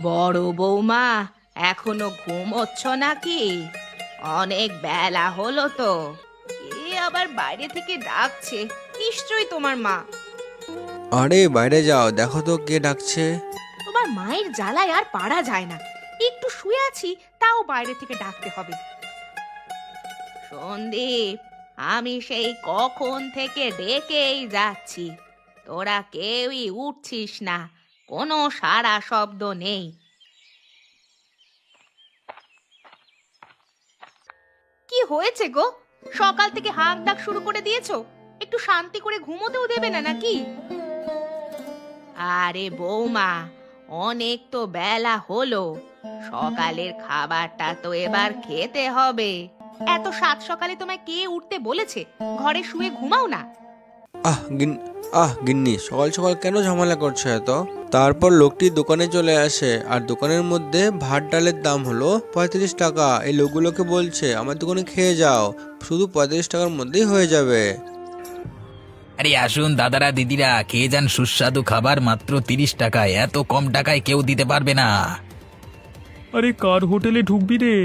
বড় বৌমা, এখনো ঘুমোচ্ছ নাকি? অনেক বেলা হলো তো। কে আবার বাইরে থেকে ডাকছে? নিশ্চয়ই তোমার মা। আরে বাইরে যাও, দেখো তো কে ডাকছে। তোমার মায়ের জ্বালায় আর পারা যায় না। একটু শুয়ে আছি, তাও বাইরে থেকে ডাকতে হবে। সন্দীপ, আমি সেই কখন থেকে ডেকেই যাচ্ছি, তোরা কেউই উঠছিস না, কোনো সাড়া শব্দ নেই। কি হয়েছে গো? সকাল থেকে হাঁক ডাক শুরু করে দিয়েছো। একটু শান্তি করে ঘুমোতেও দেবে না নাকি? আরে বৌমা, অনেক তো বেলা হলো, সকালের খাবারটা তো এবার খেতে হবে। এত সাত সকালে তোমায় কে উঠতে বলেছে? ঘরে শুয়ে ঘুমাও না। আহ গিন গিন্নি, সকাল সকাল কেন ঝামেলা করছো এত? তারপর লোকটি দোকানে চলে আসে আর দোকানের মধ্যে ভাত ডালের দাম হলো 35 টাকা। এই লোকগুলোকে বলছে আমার দোকানে খেয়ে যাও, শুধু 35 টাকার মধ্যেই হয়ে যাবে। আরে আসুন দাদারা দিদিরা, খেয়ে যান সুস্বাদু খাবার মাত্র 30 টাকায়। এত কম টাকায় কেউ দিতে পারবে না। আরে কার হোটেলে ঢুকবি রে?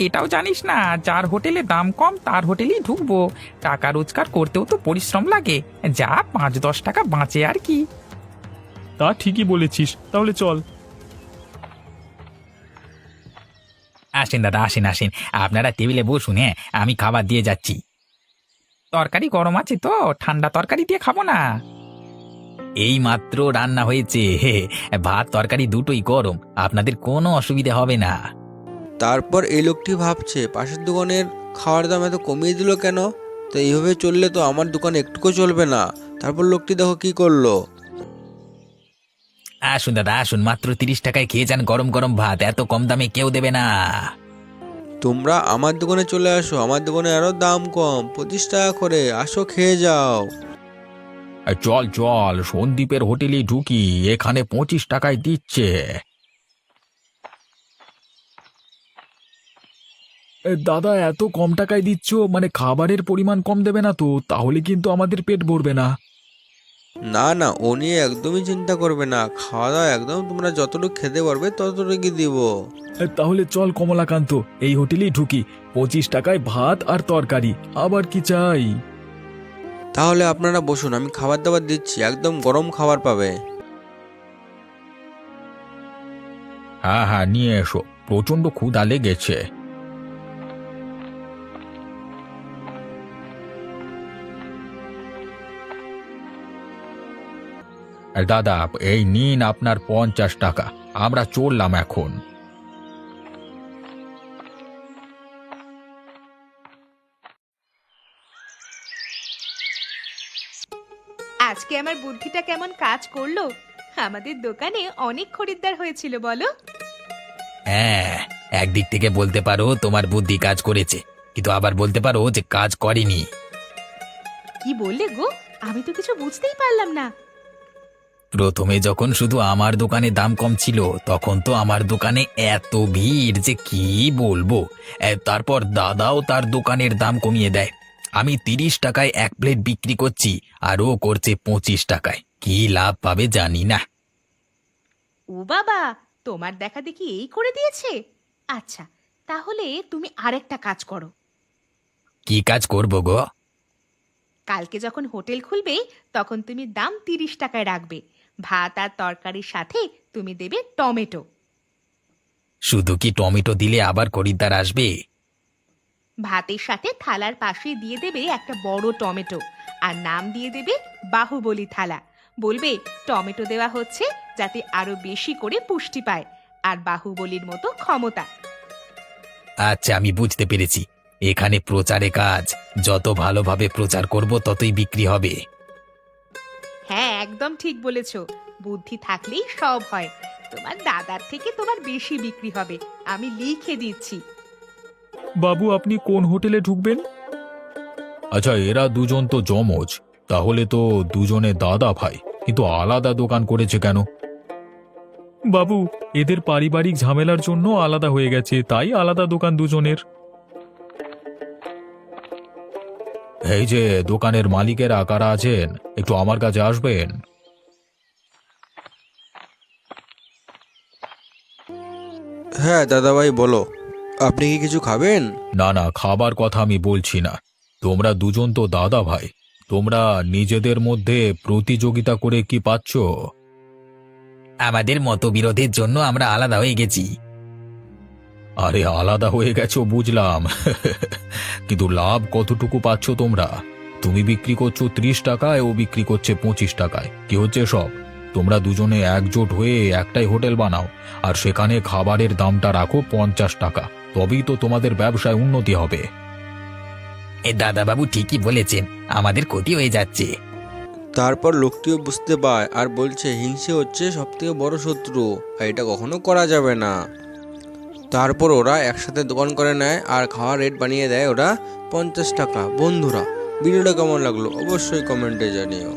এটাও জানিস না, যার হোটেলে দাম কম তার হোটেলেই ঢুকবো। টাকা রোজগার করতেও তো পরিশ্রম লাগে, যা 5-10 টাকা বাঁচে আর কি। তা ঠিকই বলেছিস, তাহলে চল। আসেন দাদা, আসেন আসেন, আপনারা টেবিলে বসুন। হ্যাঁ, আমি খাবার দিয়ে যাচ্ছি। তরকারি গরম আছে তো, ঠান্ডা তরকারি দিয়ে খাবো না। এই মাত্র রান্না হয়েছে, ভাত তরকারি দুটোই গরম, আপনাদের কোনো অসুবিধা হবে না। তারপর এই লোকটি ভাবছে পাশের দোকানের খাওয়ার দাম এত কমিয়ে দিল কেন? তো এইভাবে চললে তো আমার দোকান একটুকু চলবে না। তারপর লোকটি দেখো কি করলো। আসুন দাদা আসুন, মাত্র 30 টাকায় খেয়ে যান গরম গরম ভাত, এত কম দামে কেউ দেবে না। তোমরা আমার দোকানে চলে আসো, আমার দোকানে আরো দাম কম, 25 টাকা করে, আসো খেয়ে যাও। চল চল, সন্দীপের হোটেলে ঢুকি, এখানে 25 টাকায় দিচ্ছে। দাদা, এত কম টাকায় দিচ্ছ, মানে খাবারের পরিমাণ কম দেবে না তো? তাহলে কিন্তু আমাদের পেট ভরবে না। না না, ও নিয়ে একদমই চিন্তা করবে না, খাওয়া দাওয়া একদম তোমরা যতটুকু খেতে পারবে ততটুকুই দিব। তাহলে চল কমলাকান্ত, এই হোটেলেই ঢুকি। 25 টাকায় ভাত আর তরকারি, আবার কি চাই? তাহলে আপনারা বসুন, আমি খাবার দাবার দিচ্ছি, একদম গরম খাবার পাবে। হ্যাঁ হ্যাঁ, নিয়ে এসো, প্রচন্ড ক্ষুধা লেগেছে। দাদা, এই নিন আপনার 50 টাকা, আমরা চললাম এখন। আজকে আমার বুদ্ধিটা কেমন কাজ করলো? আমাদের দোকানে অনেক খরিদ্দার হয়েছিল বলো। হ্যাঁ, একদিক থেকে বলতে পারো তোমার বুদ্ধি কাজ করেছে, কিন্তু আবার বলতে পারো যে কাজ করেনি। কি বললে গো? আমি তো কিছু বুঝতেই পারলাম না। প্রথমে যখন শুধু আমার দোকানে দাম কম ছিল, তখন তো আমার দোকানে এত ভিড় যে কি বলবো। তারপর দাদাও তার দোকানের দাম কমিয়ে দেয়। আমি 30 টাকায় 1 প্লেট বিক্রি করছি, আর ও করছে 25 টাকায়। কি লাভ পাবে জানি না। ও বাবা, তোমার দেখা দেখি এই করে দিয়েছে। আচ্ছা, তাহলে তুমি আরেকটা কাজ করো। কি কাজ করব গো? কালকে যখন হোটেল খুলবে, তখন তুমি দাম 30 টাকায় রাখবে। ভাত আর তরকারির সাথে তুমি দেবে টমেটো। শুধু কি টমেটো দিলে আবার খরিদ্দার আসবে? ভাতের সাথে থালার পাশে দিয়ে দেবে একটা বড় টমেটো, আর নাম দিয়ে দেবে বাহুবলী থালা। বলবে টমেটো দেওয়া হচ্ছে যাতে আরো বেশি করে পুষ্টি পায়, আর বাহুবলীর মতো ক্ষমতা। আচ্ছা, আমি বুঝতে পেরেছি। এখানে প্রচারে কাজ, যত ভালোভাবে প্রচার করব ততই বিক্রি হবে। হ্যাঁ, একদম ঠিক বলেছো। বুদ্ধি থাকলেই সব হয়। তোমার দাদার থেকে তোমার বেশি বিক্রি হবে, আমি লিখে দিচ্ছি। বাবু, আপনি কোন হোটেলে ঢুকবেন? আচ্ছা, এরা দুজন তো জমজ, তাহলে তো দুজনে দাদা ভাই, কিন্তু আলাদা দোকান করেছে কেন? বাবু, এদের পারিবারিক ঝামেলার জন্য আলাদা হয়ে গেছে, তাই আলাদা দোকান দুজনের। এই যে দোকানের মালিকেরা কারা আছেন, একটু আমার কাছে আসবেন। হ্যাঁ দাদাভাই বলো, আপনি কি কিছু খাবেন? না না, খাবার কথা আমি বলছি না। তোমরা দুজন তো দাদা ভাই, তোমরা নিজেদের মধ্যে প্রতিযোগিতা করে কি পাচ্ছ? আমাদের মতবিরোধের জন্য আমরা আলাদা হয়ে গেছি। আরে আলাদা হয়ে গেছো বুঝলাম, কিন্তু লাভ কতটুকু পাচ্ছ তোমরা? তুমি বিক্রি করছো 30 টাকায়, ও বিক্রি করছে 25 টাকায়। কি হচ্ছে সব? তোমরা দুজনে একজোট হয়ে একটাই হোটেল বানাও, আর সেখানে খাবারের দামটা রাখো 50 টাকা, তবেই তো তোমাদের ব্যবসায় উন্নতি হবে। এ দাদাবাবু ঠিকই বলেছেন, আমাদের ক্ষতি হয়ে যাচ্ছে। তারপর লোকটিও বুঝতে পায় আর বলছে হিংসে হচ্ছে সব থেকে বড় শত্রু, আর এটা কখনো করা যাবে না। তারপর ওরা একসাথে দোকান করে নেয় আর খাওয়ার রেট বানিয়ে দেয় ওরা 50 টাকা। বন্ধুরা, ভিডিওটা কেমন লাগলো অবশ্যই কমেন্টে জানিও।